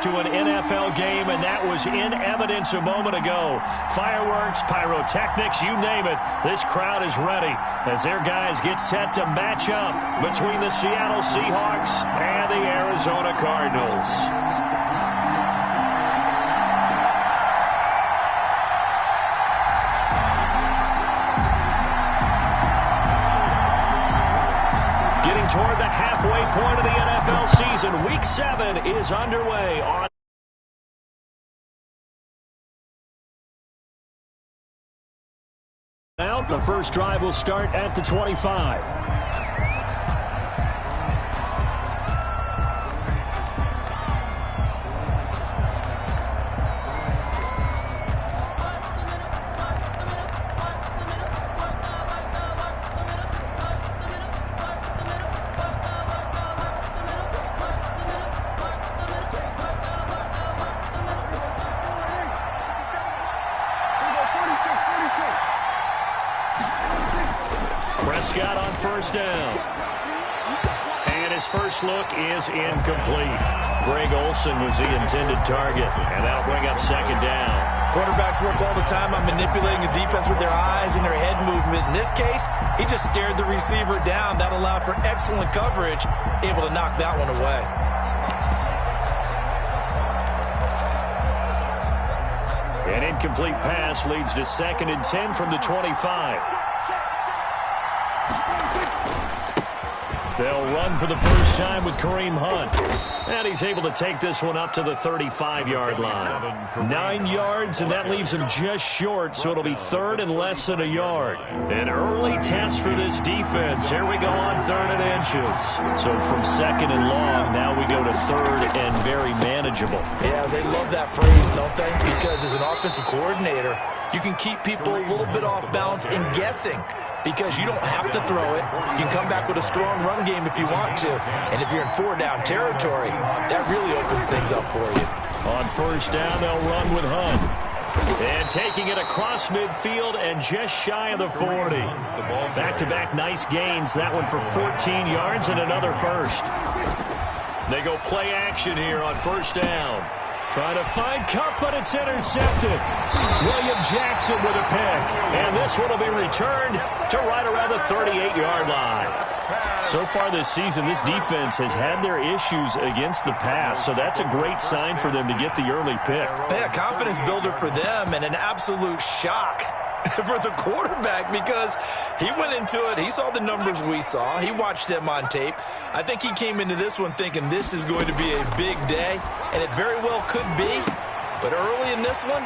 to an NFL game, and that was in evidence a moment ago. Fireworks, pyrotechnics, you name it. This crowd is ready as their guys get set to match up between the Seattle Seahawks and the Arizona Cardinals. Toward the halfway point of the NFL season, Week 7 is underway on out. The first drive will start at the 25. Prescott on first down. And his first look is incomplete. Greg Olsen was the intended target, and that'll bring up second down. Quarterbacks work all the time on manipulating the defense with their eyes and their head movement. In this case, he just stared the receiver down. That allowed for excellent coverage, able to knock that one away. An incomplete pass leads to 2nd and 10 from the 25. They'll run for the first time with Kareem Hunt. And he's able to take this one up to the 35-yard line. 9 yards, and that leaves him just short, so it'll be 3rd and less than a yard. An early test for this defense. Here we go on 3rd and inches. So from 2nd and long, now we go to 3rd and very manageable. Yeah, they love that phrase, don't they? Because as an offensive coordinator, you can keep people a little bit off balance and guessing. Because you don't have to throw it. You can come back with a strong run game if you want to. And if you're in 4-down territory, that really opens things up for you. On first down, they'll run with Hunt. And taking it across midfield and just shy of the 40. Back-to-back nice gains. That one for 14 yards and another first. They go play action here on first down. Trying to find Kupp, but it's intercepted. William Jackson with a pick. And this one will be returned to right around the 38-yard line. So far this season, this defense has had their issues against the pass, so that's a great sign for them to get the early pick. Yeah, confidence builder for them and an absolute shock for the quarterback because he went into it. He saw the numbers we saw. He watched them on tape. I think he came into this one thinking this is going to be a big day, and it very well could be. But early in this one,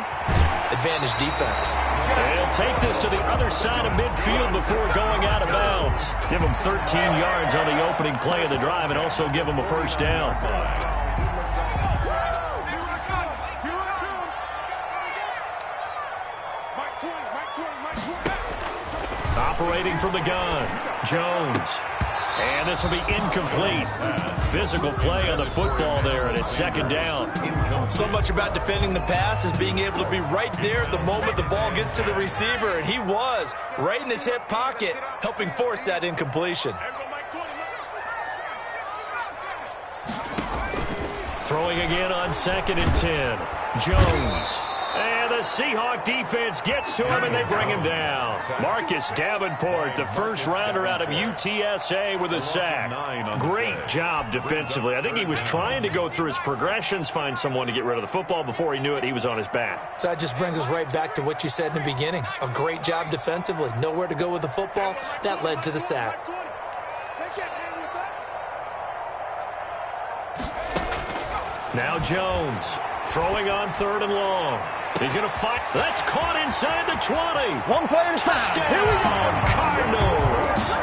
advantage defense. They'll take this to the other side of midfield before going out of bounds. Give them 13 yards on the opening play of the drive and also give them a first down. Operating from the gun, Jones. And this will be incomplete. Physical play on the football there, and it's second down. So much about defending the pass is being able to be right there at the moment the ball gets to the receiver, and he was right in his hip pocket, helping force that incompletion. Throwing again on 2nd and 10. Jones. And the Seahawk defense gets to him, and they bring him down. Marcus Davenport, the first rounder out of UTSA with a sack. Great job defensively. I think he was trying to go through his progressions, find someone to get rid of the football. Before he knew it, he was on his back. So that just brings us right back to what you said in the beginning. A great job defensively. Nowhere to go with the football. That led to the sack. Now Jones throwing on 3rd and long. He's going to fight. That's caught inside the 20. One play and Touchdown. Here we go. Cardinals.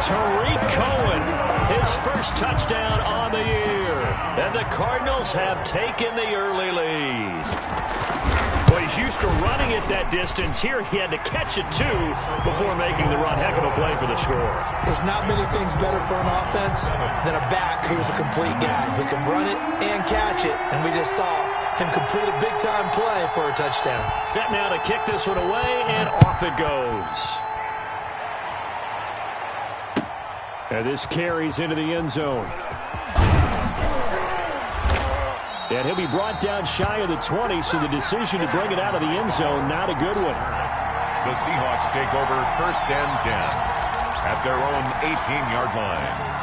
Tariq Cohen, his first touchdown on the year. And the Cardinals have taken the early lead. Well, he's used to running it that distance. Here he had to catch it, too, before making the run. Heck of a play for the score. There's not many things better for an offense than a back who's a complete guy who can run it and catch it. And we just saw him complete a big-time play for a touchdown. Set now to kick this one away, and off it goes. And this carries into the end zone. And he'll be brought down shy of the 20, so the decision to bring it out of the end zone, not a good one. The Seahawks take over 1st and 10 at their own 18-yard line.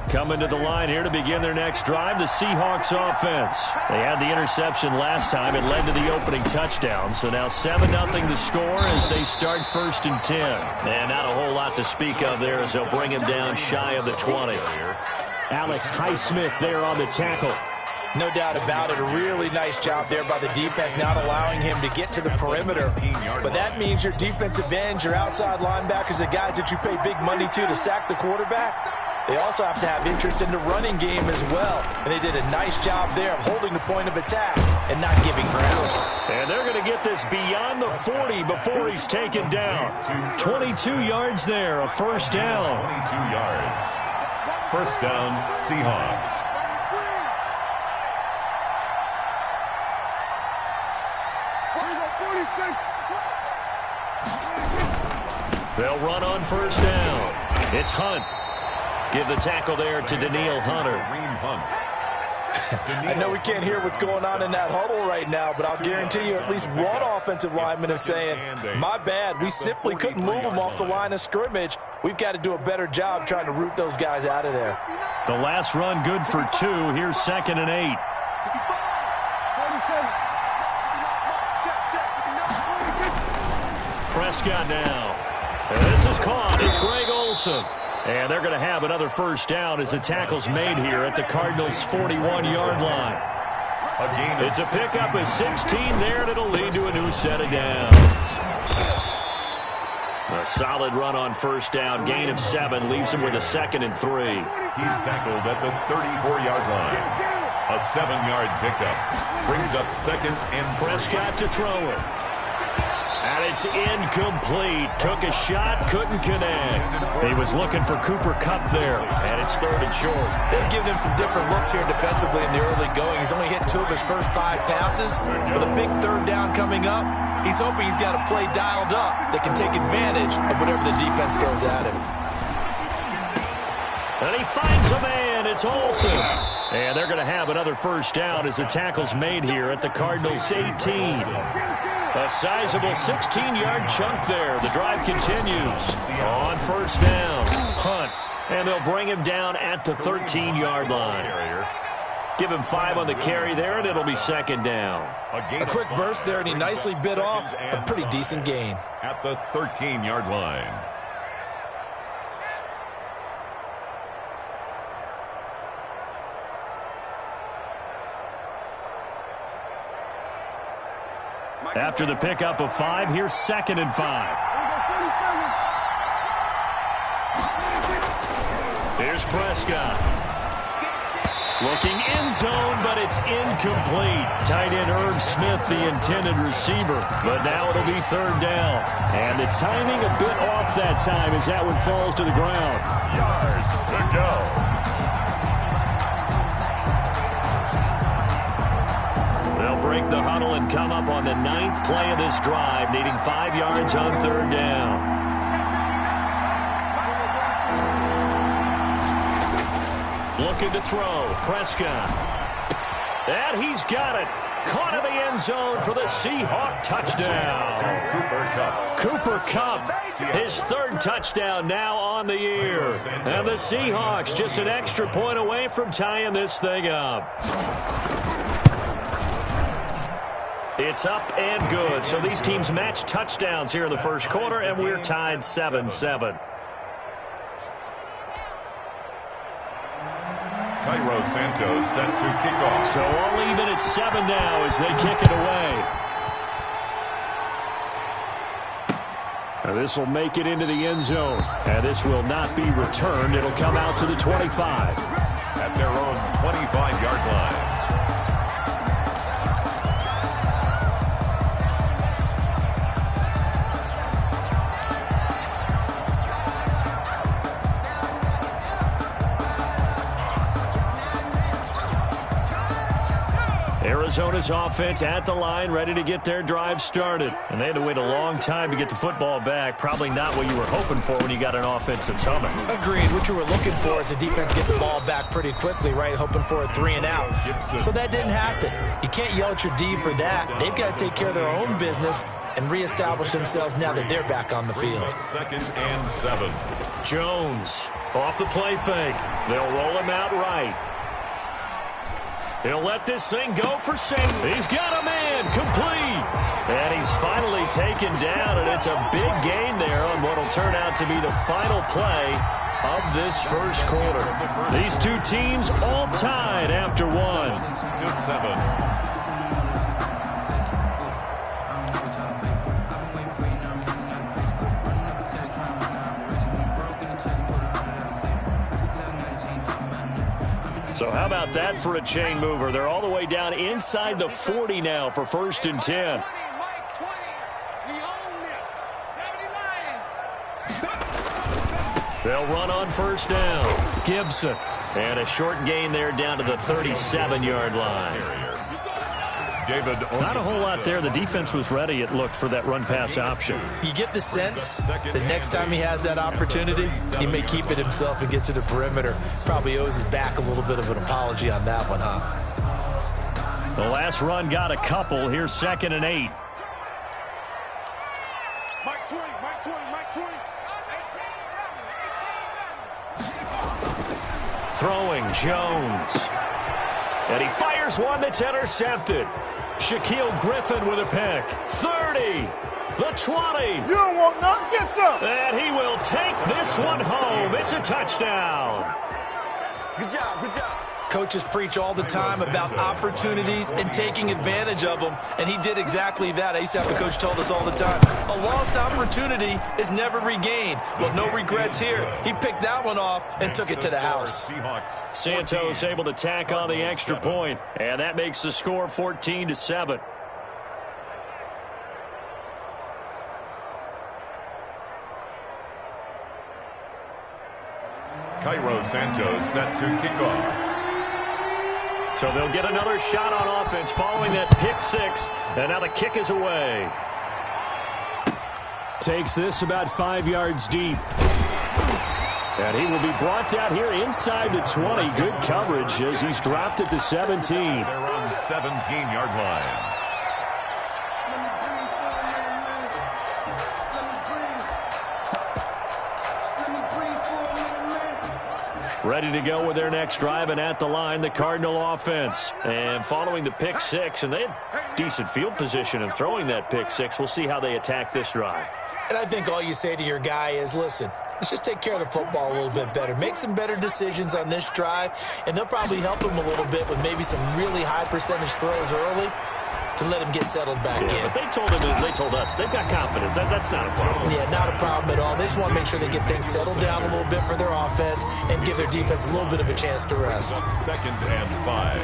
Coming to the line here to begin their next drive, the Seahawks offense. They had the interception last time. It led to the opening touchdown. So now 7-0 the score as they start 1st and 10. And not a whole lot to speak of there as they'll bring him down shy of the 20. Alex Highsmith there on the tackle. No doubt about it. A really nice job there by the defense, not allowing him to get to the perimeter. But that means your defensive ends, your outside linebackers, the guys that you pay big money to sack the quarterback, they also have to have interest in the running game as well. And they did a nice job there of holding the point of attack and not giving ground. And they're going to get this beyond the 40 before he's taken down. 22 yards there, a 1st down. 22 yards. 1st down, Seahawks. They'll run on 1st down. It's Hunt. Give the tackle there to Danielle Hunter. I know we can't hear what's going on in that huddle right now, but I'll guarantee you at least one offensive lineman is saying, my bad, we simply couldn't move them off the line of scrimmage. We've got to do a better job trying to root those guys out of there. The last run good for 2. Here's 2nd and 8. Prescott now. This is caught. It's Greg Olsen. And they're going to have another 1st down as the tackle's made here at the Cardinals' 41-yard line. It's a pickup of 16 there, and it'll lead to a new set of downs. A solid run on 1st down. Gain of 7 leaves him with a 2nd and 3. He's tackled at the 34-yard line. A 7-yard pickup. Brings up 2nd and 3. Prescott to throw it. And it's incomplete. Took a shot, couldn't connect. He was looking for Cooper Kupp there, and it's 3rd and short. They've given him some different looks here defensively in the early going. He's only hit 2 of his first 5 passes. With a big 3rd down coming up, he's hoping he's got a play dialed up that can take advantage of whatever the defense throws at him. And he finds a man. It's Olsen. And they're going to have another 1st down as the tackle's made here at the Cardinals' 18. A sizable 16-yard chunk there. The drive continues. On 1st down, Hunt. And they'll bring him down at the 13-yard line. Give him 5 on the carry there, and it'll be 2nd down. A quick burst there, and he nicely bit off a pretty decent gain. At the 13-yard line. After the pickup of 5, here's 2nd and 5. Here's Prescott. Looking end zone, but it's incomplete. Tight end Irv Smith, the intended receiver. But now it'll be 3rd down. And the timing a bit off that time as that one falls to the ground. Yards to go. They'll break the huddle and come up on the 9th play of this drive, needing 5 yards on 3rd down. Looking to throw. Prescott. And he's got it. Caught in the end zone for the Seahawk touchdown. Cooper Kupp, his 3rd touchdown now on the year. And the Seahawks just an extra point away from tying this thing up. It's up and good. So these teams match touchdowns here in the 1st quarter, and we're tied 7-7. Cairo Santos set to kick off. So all even at 7 now as they kick it away. And this will make it into the end zone. And this will not be returned. It'll come out to the 25. At their own 25-yard line. Arizona's offense at the line, ready to get their drive started. And they had to wait a long time to get the football back. Probably not what you were hoping for when you got an offense that's humming. Agreed. What you were looking for is the defense get the ball back pretty quickly, right? Hoping for a 3 and out. So that didn't happen. You can't yell at your D for that. They've got to take care of their own business and reestablish themselves now that they're back on the field. 2nd and 7. Jones off the play fake. They'll roll him out right. He'll let this thing go for safety. He's got a man complete. And he's finally taken down, and it's a big gain there on what will turn out to be the final play of this first quarter. These two teams all tied after 1. 7-7. So how about that for a chain mover? They're all the way down inside the 40 now for 1st and 10. They'll run on 1st down. Gibson. And a short gain there down to the 37-yard line. Not a whole lot there. The defense was ready, it looked, for that run-pass option. You get the sense that next time he has that opportunity, he may keep it himself and get to the perimeter. Probably owes his back a little bit of an apology on that one, huh? The last run got a couple. Here's 2nd and 8. Throwing Jones. And he fires one that's intercepted. Shaquille Griffin with a pick. 30. The 20. You don't want none. Get them. And he will take this one home. It's a touchdown. Good job. Good job. Coaches preach all the time about opportunities and taking advantage of them, and he did exactly that. I used to have a coach told us all the time, a lost opportunity is never regained. Well, no regrets here. He picked that one off and took it to the house. Santos able to tack on the extra point, and that makes the score 14-7. Cairo Santos set to kick off. So they'll get another shot on offense following that pick 6, and now the kick is away. Takes this about 5 yards deep. And he will be brought down here inside the 20. Good coverage as he's dropped at the 17. They're on the 17-yard line. Ready to go with their next drive, and at the line, the Cardinal offense. And following the pick 6, and they had decent field position in throwing that pick 6. We'll see how they attack this drive. And I think all you say to your guy is, listen, let's just take care of the football a little bit better. Make some better decisions on this drive, and they'll probably help him a little bit with maybe some really high percentage throws early to let him get settled back in. But they told him, they told us, they've got confidence. That's not a problem. Yeah, not a problem at all. They just want to make sure they get things settled down a little bit for their offense and give their defense a little bit of a chance to rest. 2nd and 5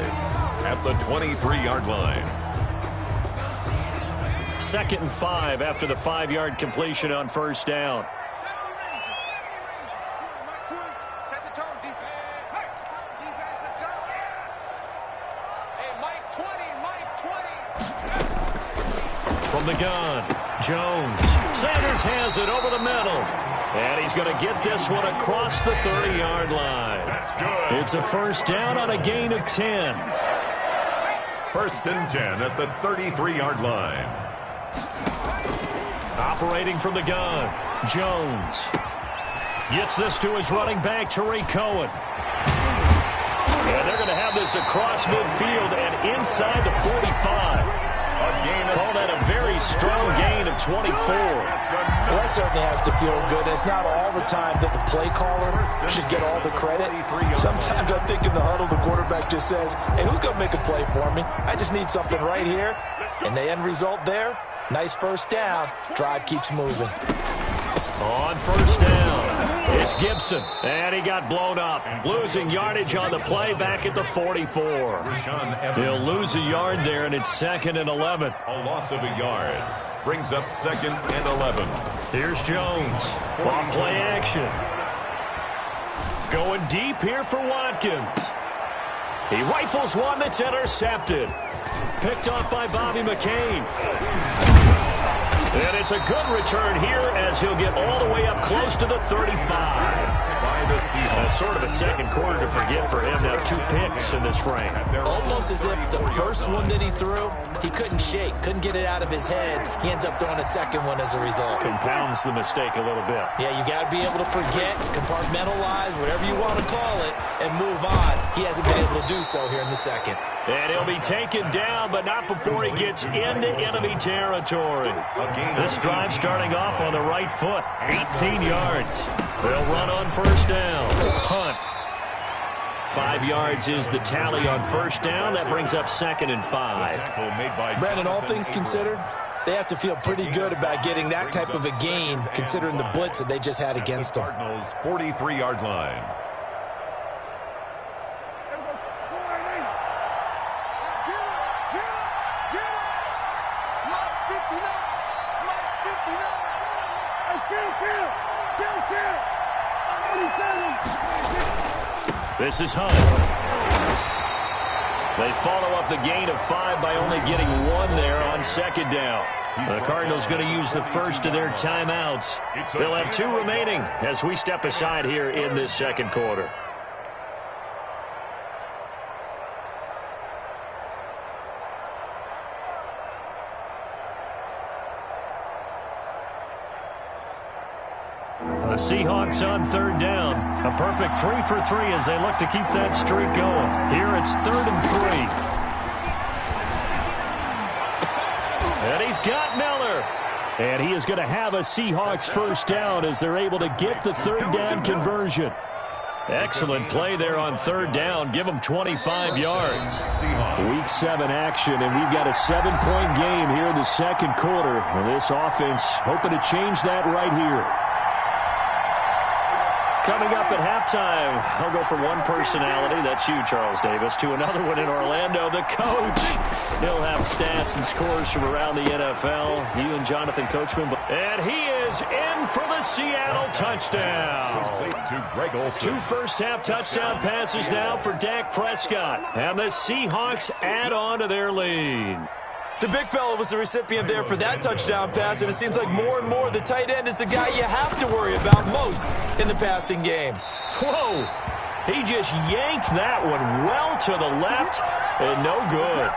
at the 23-yard line. 2nd and 5 after the 5-yard completion on 1st down. Set the tone, defense. Defense, let's go. Hey, Mike 20, Mike 20. From the gun, Jones. Sanders has it over the middle. And he's going to get this one across the 30-yard line. That's good. It's a 1st down on a gain of 10. 1st and 10 at the 33-yard line. Operating from the gun, Jones. Gets this to his running back, Tariq Cohen. And they're going to have this across midfield and inside the 45. Call that a very strong gain of 24. Well, that certainly has to feel good. It's not all the time that the play caller should get all the credit. Sometimes I think in the huddle, the quarterback just says, hey, who's going to make a play for me? I just need something right here. And the end result there, nice 1st down. Drive keeps moving. On 1st down, it's Gibson. And he got blown up, losing yardage on the play back at the 44. He'll lose a yard there, and it's 2nd and 11. A loss of a yard brings up 2nd and 11. Here's Jones. On play action. Going deep here for Watkins. He rifles one that's intercepted. Picked off by Bobby McCain. And it's a good return here as he'll get all the way up close to the 35. That's sort of a second quarter to forget for him. Now 2 picks in this frame. Almost as if the first one that he threw, he couldn't shake, couldn't get it out of his head. He ends up throwing a second one as a result. Compounds the mistake a little bit. Yeah, you got to be able to forget, compartmentalize, whatever you want to call it, and move on. He hasn't been able to do so here in the second. And he'll be taken down, but not before he gets into enemy territory. This drive starting off on the right foot, 18 yards. They'll run on first down. Punt. 5 yards is the tally on first down. That brings up 2nd and 5. Brandon, all things considered, they have to feel pretty good about getting that type of a gain, considering the blitz that they just had against them. Cardinals 43-yard line. This is Hunt. They follow up the gain of 5 by only getting 1 there on second down. The Cardinals going to use the first of their timeouts. They'll have 2 remaining as we step aside here in this second quarter. The Seahawks on third down. A perfect 3 for 3 as they look to keep that streak going. Here it's 3rd and 3. And he's got Miller. And he is going to have a Seahawks first down as they're able to get the third down conversion. Excellent play there on third down. Give them 25 yards. Week 7 action, and we've got a 7-point game here in the second quarter. And this offense hoping to change that right here. Coming up at halftime, I'll go from one personality, that's you, Charles Davis, to another one in Orlando, the coach. He'll have stats and scores from around the NFL. You and Jonathan Coachman. And he is in for the Seattle touchdown. 2 first-half touchdown passes now for Dak Prescott. And the Seahawks add on to their lead. The big fella was the recipient there for that touchdown pass, and it seems like more and more the tight end is the guy you have to worry about most in the passing game. Whoa! He just yanked that one well to the left, and no good.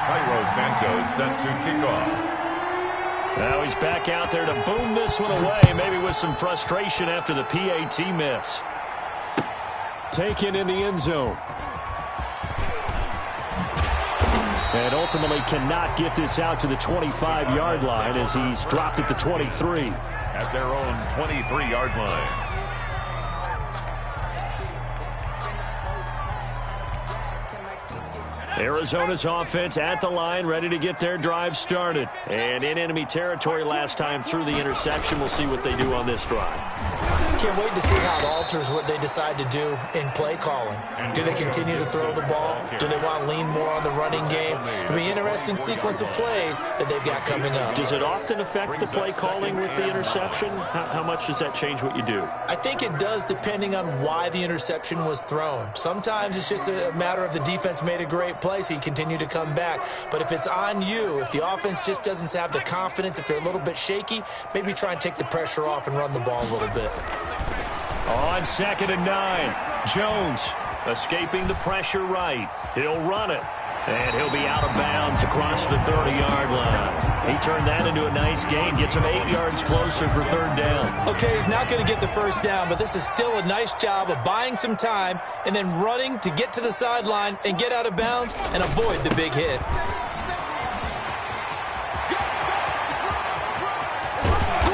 Cairo Santos set to kick off. Now he's back out there to boom this one away, maybe with some frustration after the PAT miss. Taken in the end zone. And ultimately cannot get this out to the 25-yard line as he's dropped at the 23. At their own 23-yard line. Arizona's offense at the line, ready to get their drive started. And in enemy territory last time through the interception. We'll see what they do on this drive. Can't wait to see how it alters what they decide to do in play calling. Do they continue to throw the ball? Do they want to lean more on the running game? It'll be an interesting sequence of plays that they've got coming up. Does it often affect the play calling with the interception? How much does that change what you do? I think it does, depending on why the interception was thrown. Sometimes it's just a matter of the defense made a great play, so you continue to come back. But if it's on you, if the offense just doesn't have the confidence, if they're a little bit shaky, maybe try and take the pressure off and run the ball a little bit. On 2nd and 9, Jones escaping the pressure right. He'll run it. And he'll be out of bounds across the 30-yard line. He turned that into a nice gain. Gets him 8 yards closer for third down. Okay, he's not going to get the first down, but this is still a nice job of buying some time and then running to get to the sideline and get out of bounds and avoid the big hit.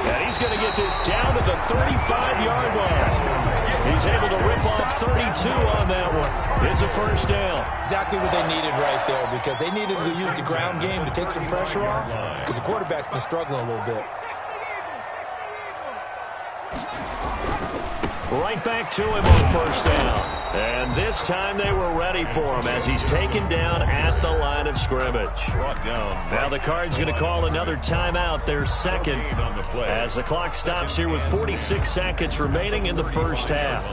And he's going to get this down to the 35-yard line. He's able to rip off 32 on that one. It's a first down. Exactly what they needed right there, because they needed to use the ground game to take some pressure off, because the quarterback's been struggling a little bit. Right back to him on first down. And this time they were ready for him as he's taken down at the line of scrimmage. Now the Cards going to call another timeout, their second, as the clock stops here with 46 seconds remaining in the first half.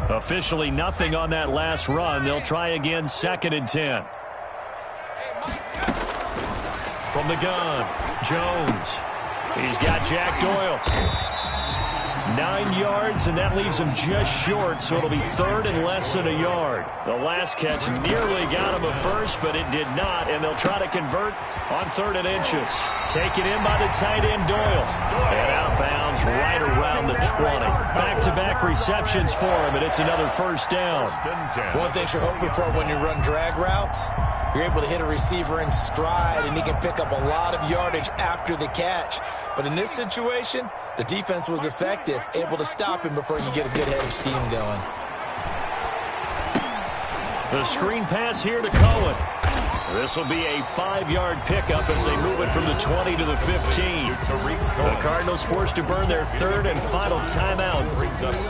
Officially nothing on that last run. They'll try again, 2nd and 10. From the gun, Jones. He's got Jack Doyle. 9 yards, and that leaves him just short, so it'll be 3rd and less than a yard. The last catch nearly got him a first, but it did not, and they'll try to convert on 3rd and inches. Taken in by the tight end, Doyle. And out of bounds right around the 20. Back-to-back receptions for him, and it's another first down. One thing you're hoping for when you run drag routes, you're able to hit a receiver in stride, and he can pick up a lot of yardage after the catch. But in this situation, the defense was effective, able to stop him before you get a good head of steam going. The screen pass here to Cohen. This will be a 5-yard pickup as they move it from the 20 to the 15. The Cardinals forced to burn their 3rd and final timeout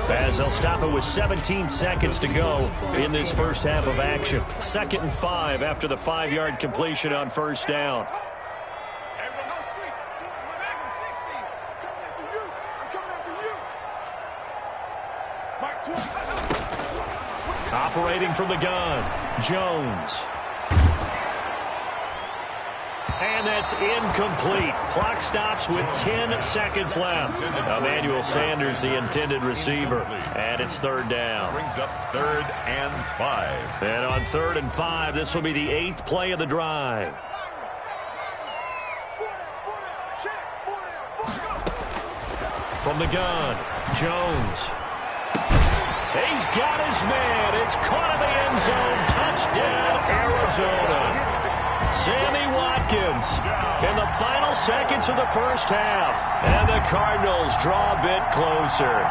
as they'll stop it with 17 seconds to go in this first half of action. 2nd and 5 after the 5-yard completion on first down. Operating from the gun, Jones. And that's incomplete. Clock stops with 10 seconds left. Emmanuel Sanders, the intended receiver. And it's 3rd down. Brings up 3rd and 5. And on 3rd and 5, this will be the 8th play of the drive. From the gun, Jones. He's got his man. It's caught in the end zone. Touchdown, Arizona. Sammy Watkins in the final seconds of the first half. And the Cardinals draw a bit closer.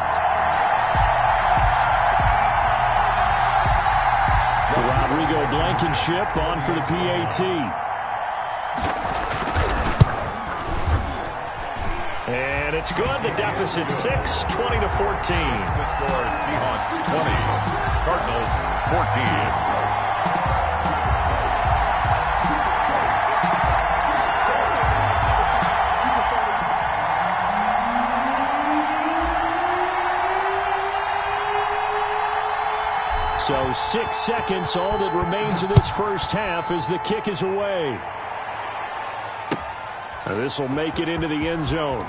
Rodrigo Blankenship on for the PAT. And it's good. The deficit 6, 20-14. The score, Seahawks 20, Cardinals 14. So 6 seconds, all that remains of this first half as the kick is away. This will make it into the end zone.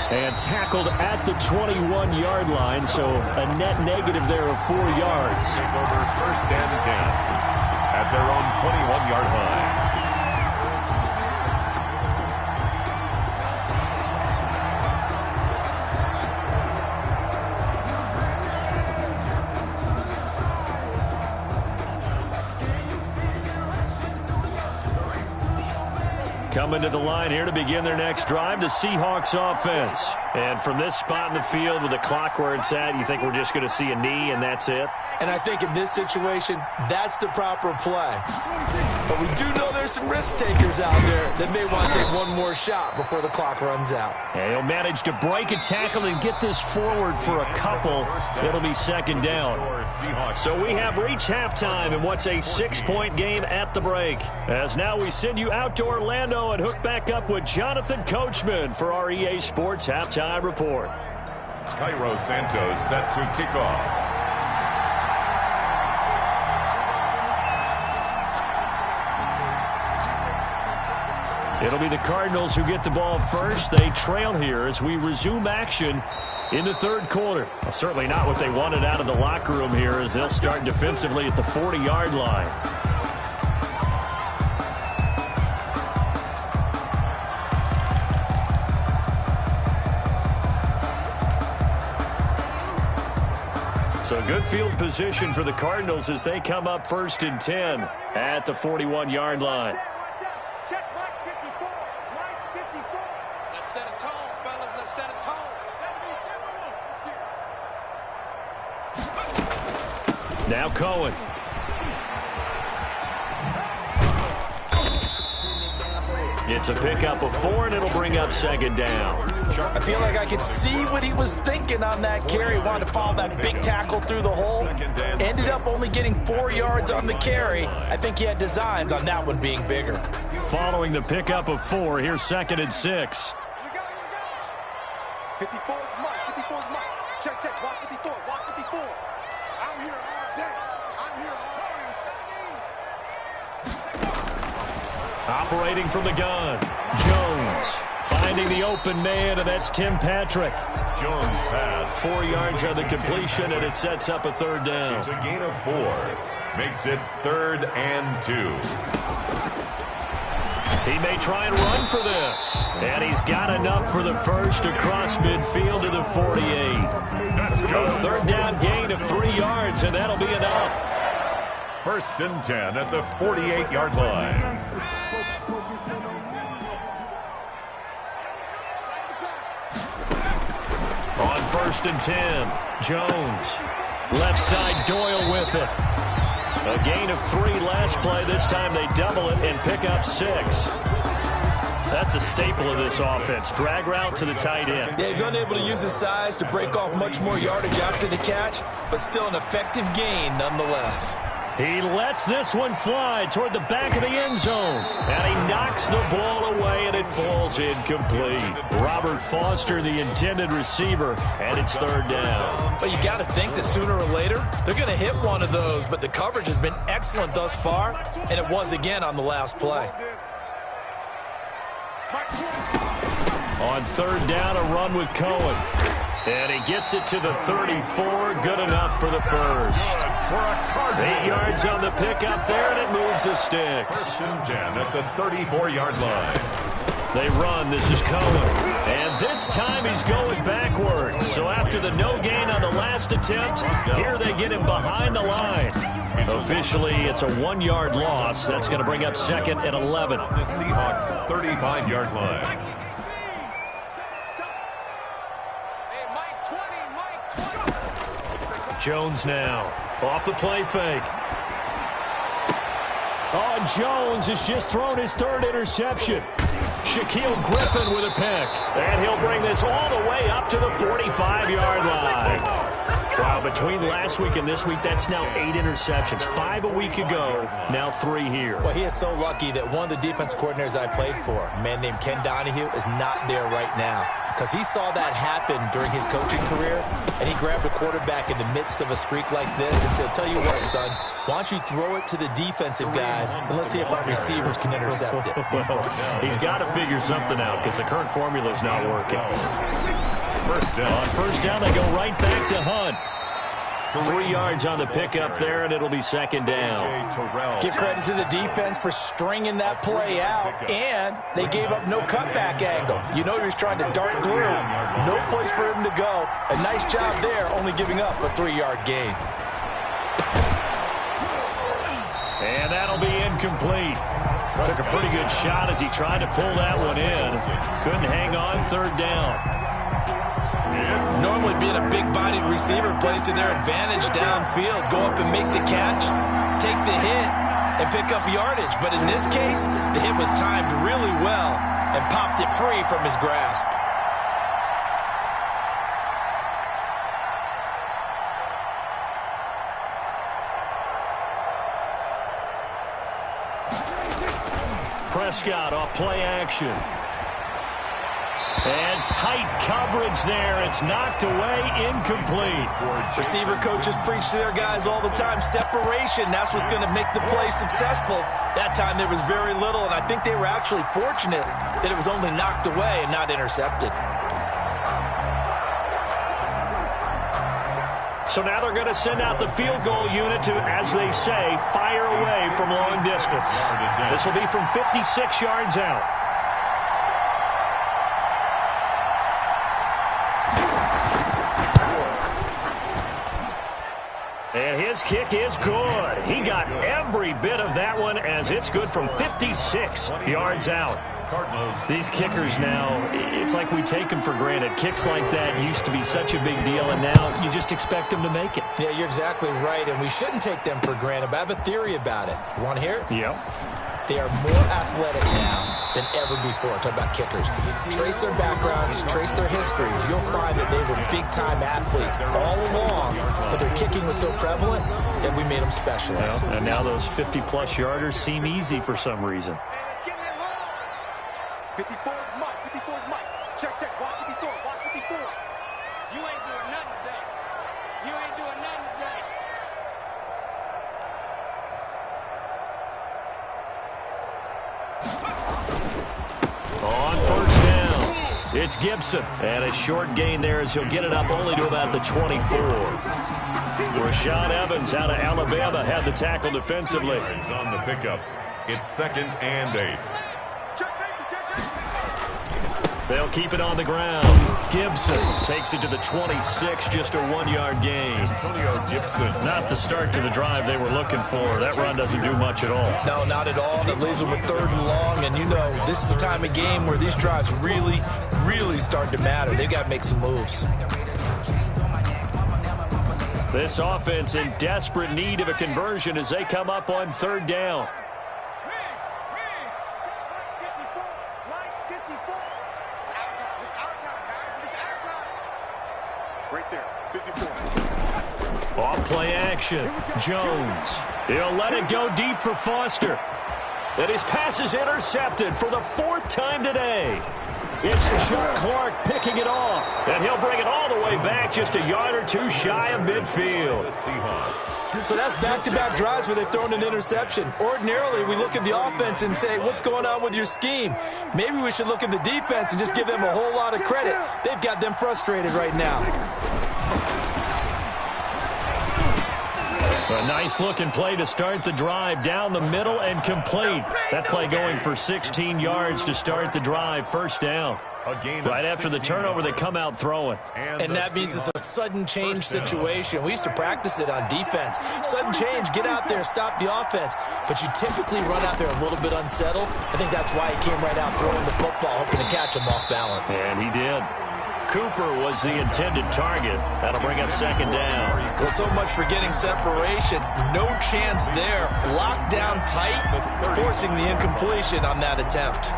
And tackled at the 21-yard line, so a net negative there of 4 yards. Take over 1st and 10 at their own 21-yard line. Coming to the line here to begin their next drive, the Seahawks offense. And from this spot in the field with the clock where it's at, you think we're just going to see a knee and that's it? And I think in this situation, that's the proper play. But we do know there's some risk takers out there that may want to take one more shot before the clock runs out. And he'll manage to break a tackle and get this forward for a couple. It'll be 2nd down. So we have reached halftime in what's a 6-point game at the break. As now we send you out to Orlando and hook back up with Jonathan Coachman for our EA Sports Halftime Report. Cairo Santos set to kick off. It'll be the Cardinals who get the ball first. They trail here as we resume action in the 3rd quarter. Well, certainly not what they wanted out of the locker room here as they'll start defensively at the 40-yard line. So good field position for the Cardinals as they come up 1st and 10 at the 41-yard line. Check Mike 54. Mike 54. Let's set a tone, fellas. Let's set a tone. Now Cohen. It's a pickup of 4, and it'll bring up second down. I feel like I could see what he was thinking on that carry. Wanted to follow that big tackle through the hole. Ended up only getting 4 yards on the carry. I think he had designs on that one being bigger. Following the pickup of 4, here's 2nd and 6. 54, Mike. 54, Mike. Check, check. Walk 54. Walk 54. I'm here all day. I'm here all day. Operating from the gun. Jones finding the open man, and that's Tim Patrick. Jones pass. 4 yards on the completion, and it sets up a 3rd down. It's a gain of 4. Makes it 3rd and 2. He may try and run for this. And he's got enough for the first across midfield to the 48. A 3rd down gain of 3 yards, and that'll be enough. 1st and 10 at the 48-yard line. On 1st and 10, Jones. Left side, Doyle with it. A gain of 3 last play. This time they double it and pick up 6. That's a staple of this offense. Drag route to the tight end. Yeah, he's unable to use his size to break off much more yardage after the catch, but still an effective gain nonetheless. He lets this one fly toward the back of the end zone. And he knocks the ball away, and it falls incomplete. Robert Foster, the intended receiver, and it's 3rd down. But you got to think that sooner or later, they're going to hit one of those, but the coverage has been excellent thus far, and it was again on the last play. On 3rd down, a run with Cohen. And he gets it to the 34. Good enough for the first. 8 yards on the pickup there, and it moves the sticks. 1st and 10 at the 34-yard line. They run. This is Cohen. And this time he's going backwards. So after the no gain on the last attempt, here they get him behind the line. Officially, it's a 1-yard loss. That's going to bring up 2nd and 11. The Seahawks 35-yard line. Jones now. Off the play fake. Oh, Jones has just thrown his 3rd interception. Shaquille Griffin with a pick. And he'll bring this all the way up to the 45-yard line. Wow, between last week and this week, that's now 8 interceptions. 5 a week ago, now 3 here. Well, he is so lucky that one of the defense coordinators I played for, a man named Ken Donahue, is not there right now. Because he saw that happen during his coaching career, and he grabbed the quarterback in the midst of a streak like this and said, tell you what, son, why don't you throw it to the defensive guys, and let's see if our receivers can intercept it. Well, he's got to figure something out because the current formula is not working. 1st down. On 1st down, they go right back to Hunt. 3 yards on the pickup there, and it'll be 2nd down. Give credit to the defense for stringing that play out, and they gave up no cutback angle. You know he was trying to dart through. No place for him to go. A nice job there, only giving up a 3-yard gain. And that'll be incomplete. Took a pretty good shot as he tried to pull that one in. Couldn't hang on. 3rd down. Normally being a big-bodied receiver plays to their advantage downfield. Go up and make the catch, take the hit, and pick up yardage. But in this case, the hit was timed really well and popped it free from his grasp. Prescott off play action. And tight coverage there. It's knocked away, incomplete. Receiver coaches preach to their guys all the time. Separation, that's what's going to make the play successful. That time there was very little, and I think they were actually fortunate that it was only knocked away and not intercepted. So now they're going to send out the field goal unit to, as they say, fire away from long distance. This will be from 56 yards out. And his kick is good. He got every bit of that one as it's good from 56 yards out. Cardinals. These kickers now, it's like we take them for granted. Kicks like that used to be such a big deal, and now you just expect them to make it. Yeah, you're exactly right, and we shouldn't take them for granted, but I have a theory about it. You want to hear it? Yep. They are more athletic now than ever before. Talk about kickers. Trace their backgrounds, trace their histories. You'll find that they were big-time athletes all along, but their kicking was so prevalent that we made them specialists. Well, and now those 50-plus yarders seem easy for some reason. 54 is Mike. 54 is Mike. Check, check. Watch 54. Watch 54. You ain't doing nothing today. You ain't doing nothing today. On first down, it's Gibson. And a short gain there as he'll get it up only to about the 24. Rashaan Evans out of Alabama had the tackle defensively. It's on the pickup. It's 2nd and 8. They'll keep it on the ground. Gibson takes it to the 26, just a 1-yard gain. Antonio Gibson. Not the start to the drive they were looking for. That run doesn't do much at all. No, not at all. That leaves them with 3rd and long, and you know this is the time of game where these drives really, really start to matter. They've got to make some moves. This offense in desperate need of a conversion as they come up on 3rd down. Right there, 54. Off play action. Jones. He'll let it go deep for Foster. And his pass is intercepted for the 4th time today. It's Chuck Clark picking it off. And he'll bring it all the way back just a yard or two shy of midfield. So that's back-to-back drives where they've thrown an interception. Ordinarily, we look at the offense and say, what's going on with your scheme? Maybe we should look at the defense and just give them a whole lot of credit. They've got them frustrated right now. A nice-looking play to start the drive down the middle and complete. That play going for 16 yards to start the drive. 1st down. Right after the turnover, they come out throwing. And that means it's a sudden change situation. We used to practice it on defense. Sudden change, get out there, stop the offense. But you typically run out there a little bit unsettled. I think that's why he came right out throwing the football, hoping to catch him off balance. And he did. Cooper was the intended target. That'll bring up 2nd down. Well, so much for getting separation. No chance there. Locked down tight, forcing the incompletion on that attempt.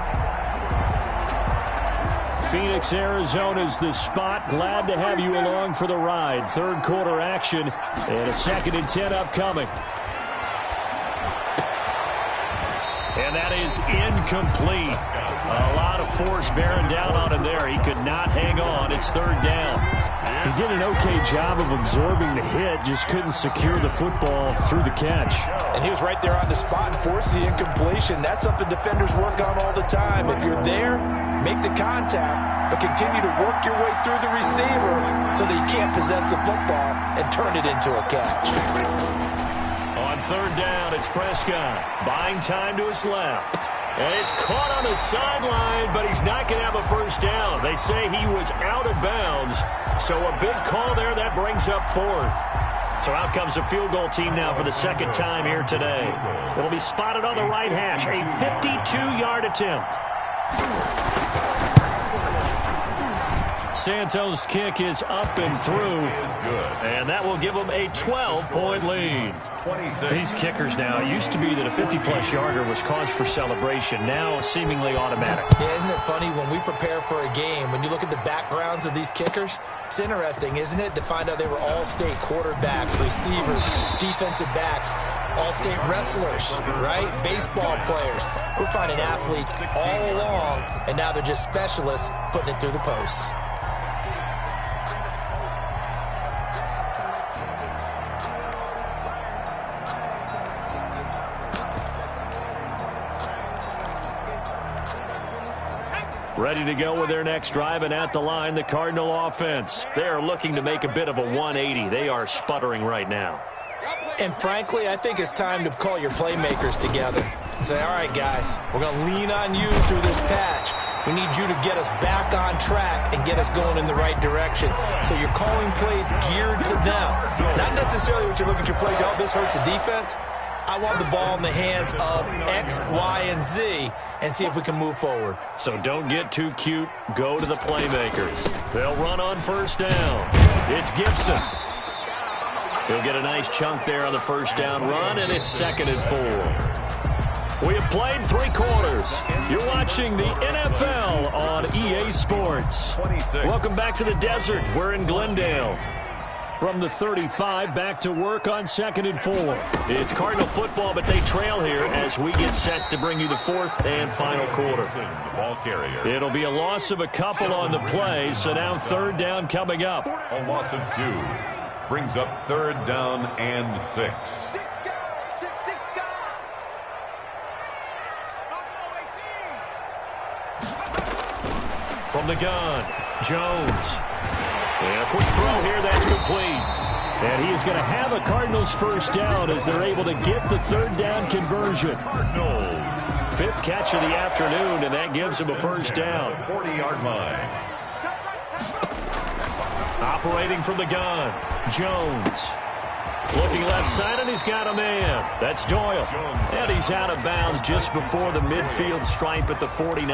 Phoenix, Arizona's the spot. Glad to have you along for the ride. 3rd quarter action and a 2nd and 10 upcoming. And that is incomplete. A lot of force bearing down on him there. He could not hang on. It's 3rd down. He did an okay job of absorbing the hit, just couldn't secure the football through the catch. And he was right there on the spot and forced the incompletion. That's something defenders work on all the time. If you're there, make the contact, but continue to work your way through the receiver so that you can't possess the football and turn it into a catch. On 3rd down, it's Prescott. Buying time to his left. And he's caught on the sideline, but he's not going to have a 1st down. They say he was out of bounds. So a big call there. That brings up 4th. So out comes a field goal team now for the 2nd time here today. It'll be spotted on the right hash. A 52-yard attempt. Santos' kick is up and through. And that will give them a 12-point lead. These kickers now, it used to be that a 50-plus yarder was cause for celebration. Now seemingly automatic. Yeah, isn't it funny when we prepare for a game, when you look at the backgrounds of these kickers, it's interesting, isn't it, to find out they were all-state quarterbacks, receivers, defensive backs, all-state wrestlers, right? Baseball players. We're finding athletes all along, and now they're just specialists putting it through the posts. Ready to go with their next drive, and at the line, the Cardinal offense. They are looking to make a bit of a 180. They are sputtering right now. And frankly, I think it's time to call your playmakers together and say, all right, guys, we're going to lean on you through this patch. We need you to get us back on track and get us going in the right direction. So you're calling plays geared to them. Not necessarily what you look at your plays, oh, this hurts the defense. I want the ball in the hands of X, Y, and Z and see if we can move forward. So don't get too cute. Go to the playmakers. They'll run on first down. It's Gibson. He'll get a nice chunk there on the first down run, and it's 2nd and 4. We have played 3 quarters. You're watching the NFL on EA Sports. 26. Welcome back to the desert. We're in Glendale. From the 35, back to work on 2nd and 4. It's Cardinal football, but they trail here as we get set to bring you the 4th and final quarter. The ball carrier. It'll be a loss of a couple on the play, so now 3rd down coming up. A loss of 2. Brings up 3rd down and 6. From the gun, Jones. And a quick throw here, that's complete. And he is going to have a Cardinals first down as they're able to get the 3rd down conversion. Cardinals. 5th catch of the afternoon, and that gives him a first down. 40-yard line. Operating from the gun, Jones. Looking left side, and he's got a man. That's Doyle. And he's out of bounds just before the midfield stripe at the 49.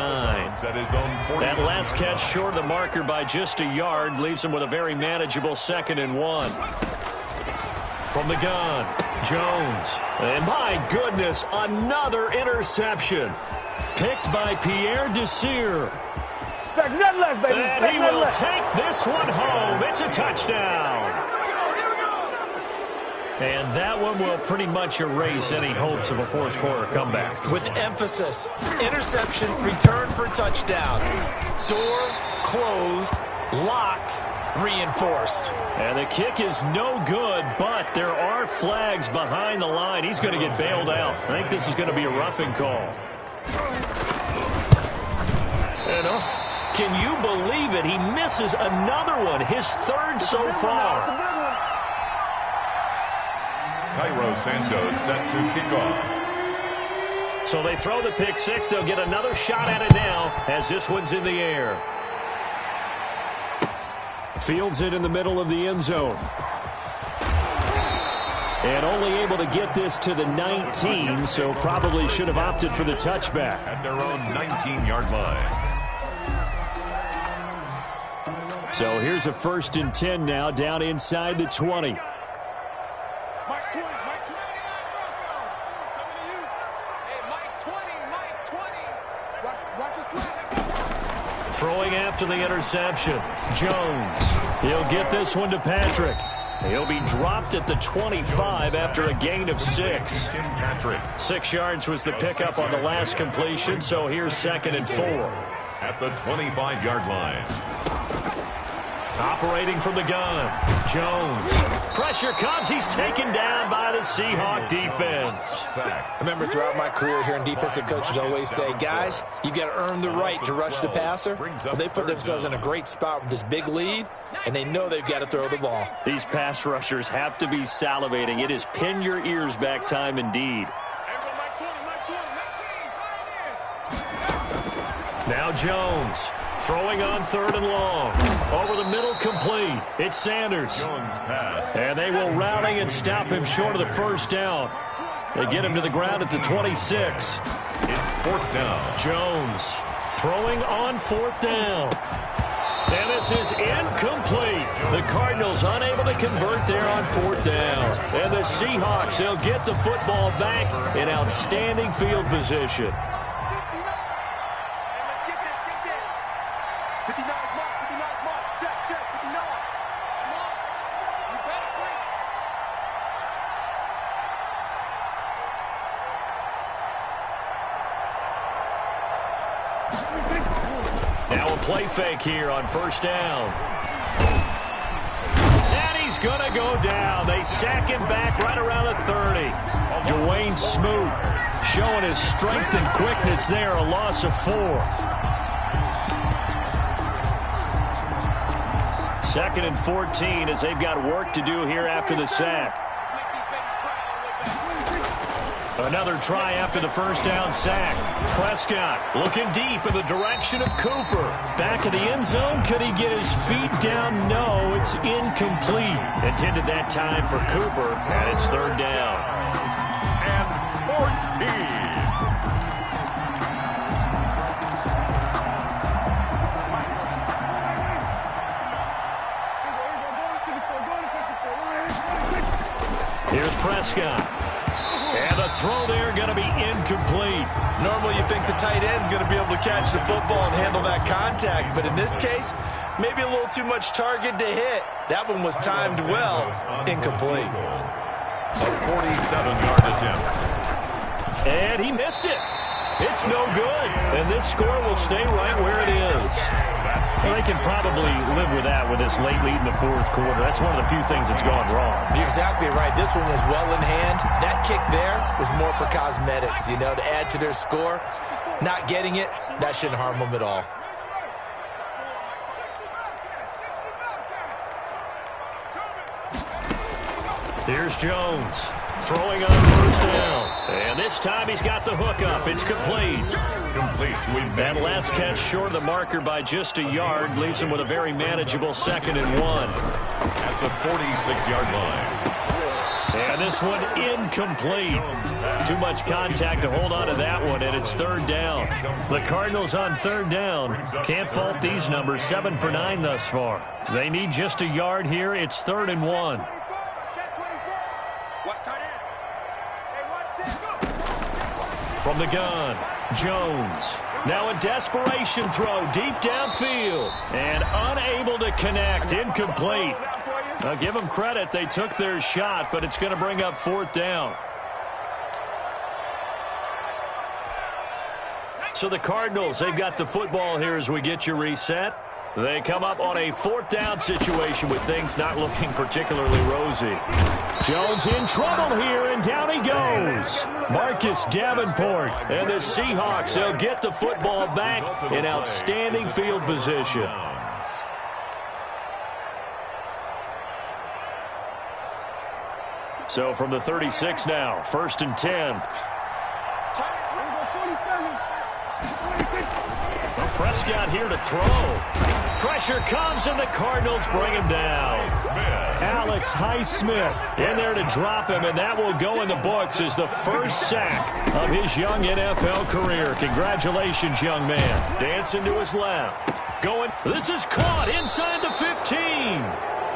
That last catch short of the marker by just a yard leaves him with a very manageable 2nd and 1. From the gun, Jones. And my goodness, another interception. Picked by Pierre Desir. And he will take this one home. It's a touchdown. And that one will pretty much erase any hopes of a 4th quarter comeback. With emphasis, interception, return for touchdown. Door closed, locked, reinforced. And the kick is no good, but there are flags behind the line. He's going to get bailed out. I think this is going to be a roughing call. And can you believe it? He misses another one, his 3rd so far. Cairo Santos set to kick off. So they throw the pick 6. They'll get another shot at it now as this one's in the air. Fields it in the middle of the end zone. And only able to get this to the 19, so probably should have opted for the touchback. At their own 19-yard line. So here's a 1st and 10 now, down inside the 20. Throwing after the interception, Jones. He'll get this one to Patrick. He'll be dropped at the 25 after a gain of 6. 6 yards was the pickup on the last completion, so here's 2nd and 4. At the 25-yard line. Operating from the gun, Jones. Pressure comes. He's taken down by the Seahawk defense. I remember throughout my career hearing defensive coaches always say, guys, you got to earn the right to rush the passer. Well, they put themselves in a great spot with this big lead, and they know they've got to throw the ball. These pass rushers have to be salivating. It is pin your ears back time indeed. Now Jones. Throwing on 3rd and long. Over the middle, complete. It's Sanders. Jones pass. And they will rally and stop him short of the first down. They get him to the ground at the 26. It's 4th down. Jones throwing on 4th down. And this is incomplete. The Cardinals unable to convert there on 4th down. And the Seahawks, they'll get the football back in outstanding field position. Now a play fake here on 1st down. And he's going to go down. They sack him back right around the 30. Dwayne Smoot showing his strength and quickness there, a loss of 4. 2nd and 14 as they've got work to do here after the sack. Another try after the first down sack. Prescott looking deep in the direction of Cooper. Back of the end zone. Could he get his feet down? No, it's incomplete. Intended that time for Cooper, and it's 3rd down. And Here's Prescott. And the throw there going to be incomplete. Normally you think the tight end's going to be able to catch the football and handle that contact, but in this case, maybe a little too much target to hit. That one was timed well. Incomplete. A 47-yard attempt. And he missed it. It's no good. And this score will stay right where it is. Well, they can probably live with that with this late lead in the fourth quarter. That's one of the few things that's gone wrong. You're exactly right. This one was well in hand. That kick there was more for cosmetics, you know, to add to their score. Not getting it, that shouldn't harm them at all. Here's Jones throwing on first down. And this time he's got the hook up. It's complete. Complete to Emmanuel. That last catch short of the marker by just a yard leaves him with a very manageable 2nd and 1. At the 46-yard line. And this one incomplete. Too much contact to hold on to that one, and it's 3rd down. The Cardinals on 3rd down. Can't fault these numbers. 7 for 9 thus far. They need just a yard here. It's 3rd and 1. From the gun, Jones. Now a desperation throw deep downfield. And unable to connect. Incomplete. Now give them credit. They took their shot, but it's going to bring up 4th down. So the Cardinals, they've got the football here as we get you reset. They come up on a 4th down situation with things not looking particularly rosy. Jones in trouble here, and down he goes. Marcus Davenport and the Seahawks, they'll get the football back in outstanding field position. So from the 36 now, 1st and 10. Prescott here to throw. Pressure comes, and the Cardinals bring him down. Alex Highsmith in there to drop him, and that will go in the books as the first sack of his young NFL career. Congratulations, young man. Dancing to his left. Going. This is caught inside the 15.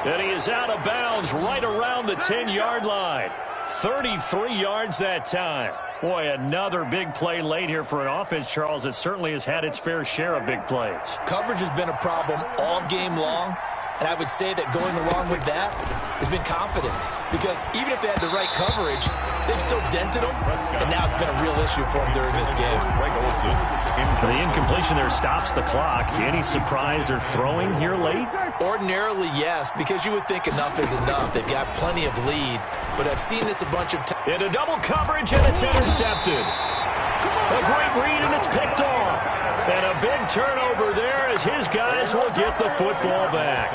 And he is out of bounds right around the 10-yard line. 33 yards that time. Boy, another big play late here for an offense, Charles, that certainly has had its fair share of big plays. Coverage has been a problem all game long, and I would say that going along with that has been confidence. Because even if they had the right coverage, they've still dented them, and now it's been a real issue for them during this game. The incompletion there stops the clock. Any surprise they're throwing here late? Ordinarily, yes, because you would think enough is enough. They've got plenty of lead, but I've seen this a bunch of times. Into double coverage, and it's intercepted. A great read, and it's picked off. And a big turnover there as his guys will get the football back.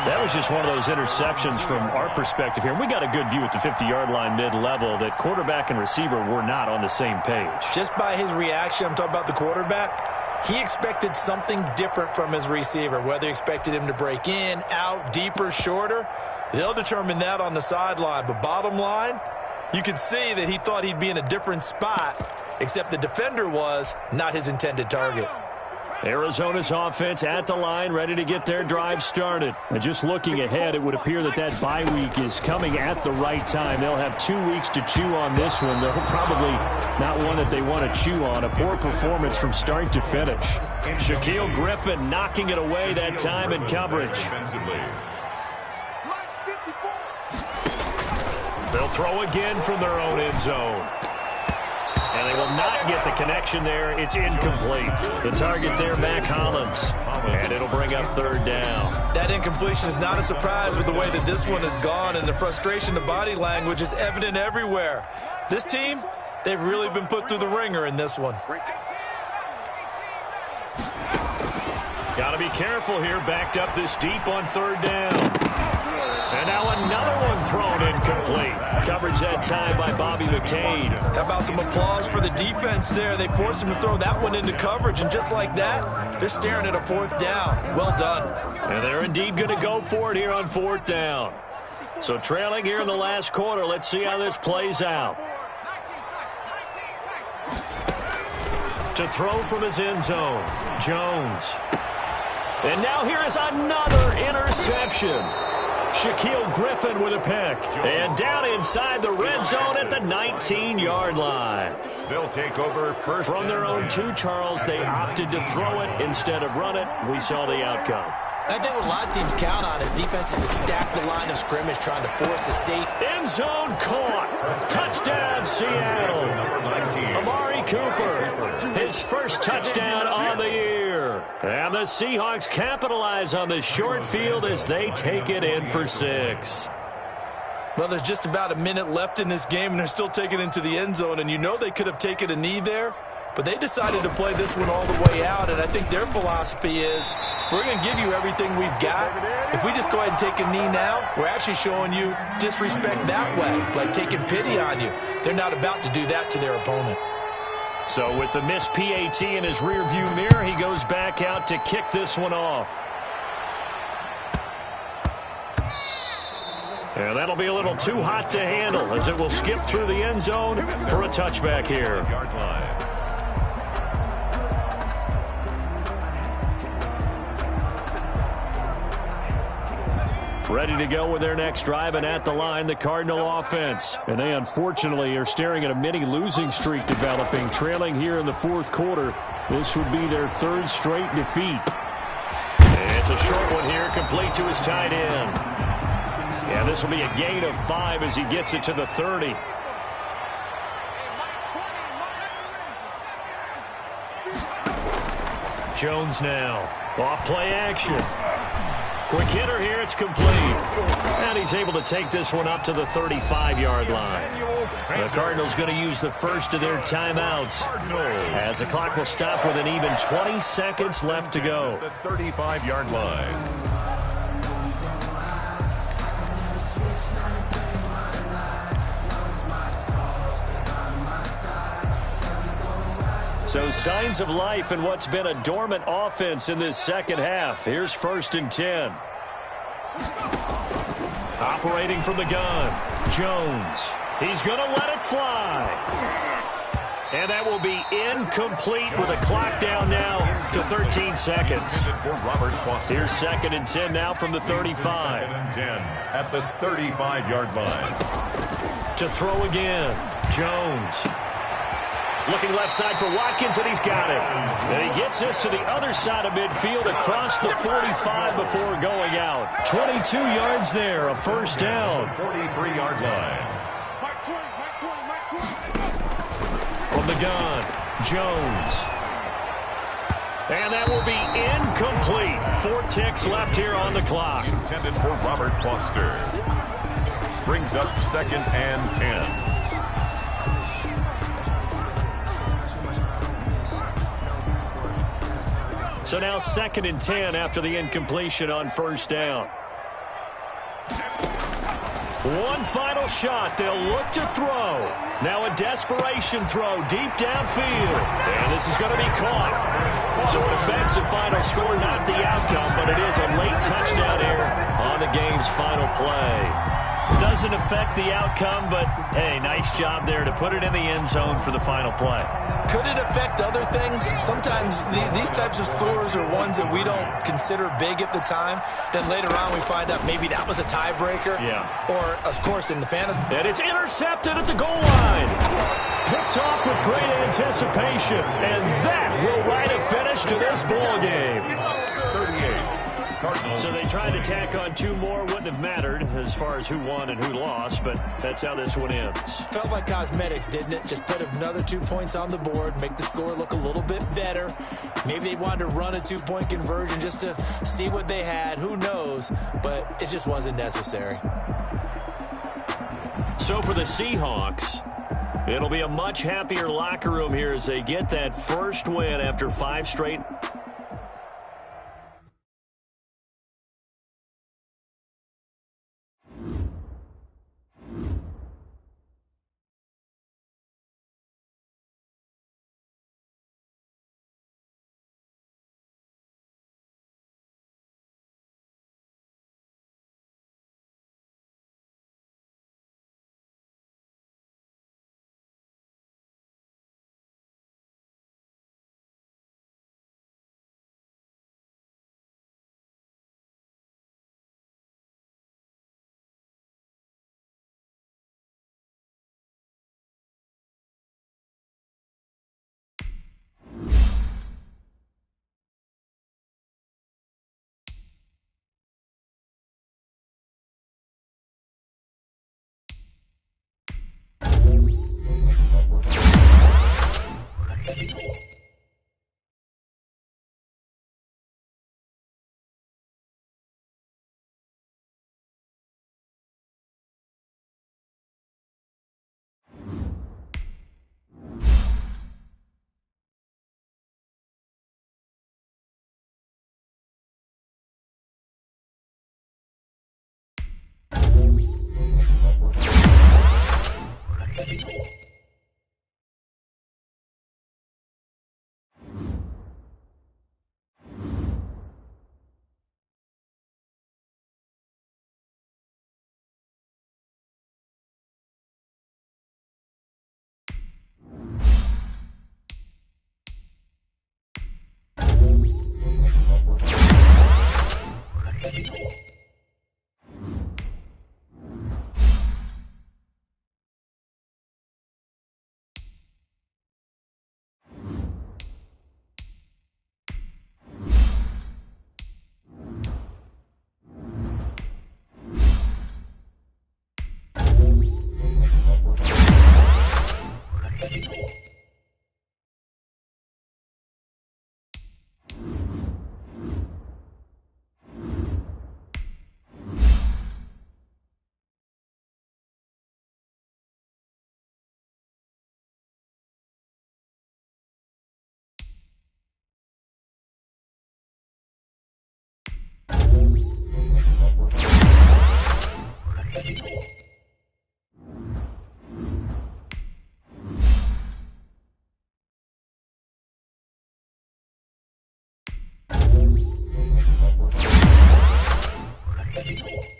That was just one of those interceptions from our perspective here. We got a good view at the 50-yard line mid-level that quarterback and receiver were not on the same page. Just by his reaction, I'm talking about the quarterback, he expected something different from his receiver, whether he expected him to break in, out, deeper, shorter. They'll determine that on the sideline. But bottom line, you could see that he thought he'd be in a different spot, except the defender was not his intended target. Arizona's offense at the line, ready to get their drive started. And just looking ahead, it would appear that that bye week is coming at the right time. They'll have 2 weeks to chew on this one. They're probably not one that they want to chew on. A poor performance from start to finish. Shaquille Griffin knocking it away that time in coverage. They'll throw again from their own end zone. And they will not get the connection there. It's incomplete. The target there, Mac Hollins. And it'll bring up 3rd down. That incompletion is not a surprise with the way that this one has gone, and the frustration of body language is evident everywhere. This team, they've really been put through the ringer in this one. Got to be careful here, backed up this deep on 3rd down. And now another one thrown incomplete. Coverage that time by Bobby McCain. How about some applause for the defense there? They forced him to throw that one into coverage, and just like that, they're staring at a 4th down. Well done. And they're indeed going to go for it here on 4th down. So trailing here in the last quarter, let's see how this plays out. To throw from his end zone, Jones. And now here is another interception. Shaquill Griffin with a pick. And down inside the red zone at the 19-yard line. They'll take over first. From their own 2, Charles, they opted to throw it instead of run it. We saw the outcome. I think what a lot of teams count on is defenses to stack the line of scrimmage, trying to force a safe. End zone caught. Touchdown, Seattle. Amari Cooper, his first touchdown on the year. And the Seahawks capitalize on the short field as they take it in for 6. Well, there's just about a minute left in this game, and they're still taking it into the end zone. And you know they could have taken a knee there, but they decided to play this one all the way out. And I think their philosophy is, we're going to give you everything we've got. If we just go ahead and take a knee now, we're actually showing you disrespect that way, like taking pity on you. They're not about to do that to their opponent. So with the missed PAT in his rearview mirror, he goes back out to kick this one off. And that'll be a little too hot to handle as it will skip through the end zone for a touchback here. Yard line. Ready to go with their next drive, and at the line, the Cardinal offense. And they unfortunately are staring at a mini losing streak developing, trailing here in the 4th quarter. This would be their 3rd straight defeat. And it's a short one here, complete to his tight end. And this will be a gain of 5 as he gets it to the 30. Jones now. Off play action. Quick hitter here, it's complete. And he's able to take this one up to the 35-yard line. The Cardinals going to use the first of their timeouts as the clock will stop with an even 20 seconds left to go. The 35-yard line. So signs of life in what's been a dormant offense in this second half. Here's 1st and 10. Operating from the gun, Jones. He's going to let it fly. And that will be incomplete with a clock down now to 13 seconds. Here's 2nd and 10 now from the 35. 2nd and 10 at the 35-yard line. To throw again, Jones. Looking left side for Watkins, and he's got it. And he gets this to the other side of midfield across the 45 before going out. 22 yards there, a first down. 43-yard line. From the gun, Jones. And that will be incomplete. 4 ticks left here on the clock. Intended for Robert Foster. Brings up 2nd and 10. So now 2nd and 10 after the incompletion on first down. One final shot. They'll look to throw. Now a desperation throw deep downfield. And this is going to be caught. So an offensive final score, not the outcome, but it is a late touchdown here on the game's final play. Doesn't affect the outcome, but, hey, nice job there to put it in the end zone for the final play. Could it affect other things? Sometimes these types of scores are ones that we don't consider big at the time. Then later on we find out maybe that was a tiebreaker. Yeah. Or, of course, in the fantasy. And it's intercepted at the goal line. Picked off with great anticipation. And that will write a finish to this ball game. 38. So they tried to tack on 2 more. Wouldn't have mattered as far as who won and who lost, but that's how this one ends. Felt like cosmetics, didn't it? Just put another 2 points on the board, make the score look a little bit better. Maybe they wanted to run a 2-point conversion just to see what they had. Who knows? But it just wasn't necessary. So for the Seahawks, it'll be a much happier locker room here as they get that first win after 5 straight Thank you.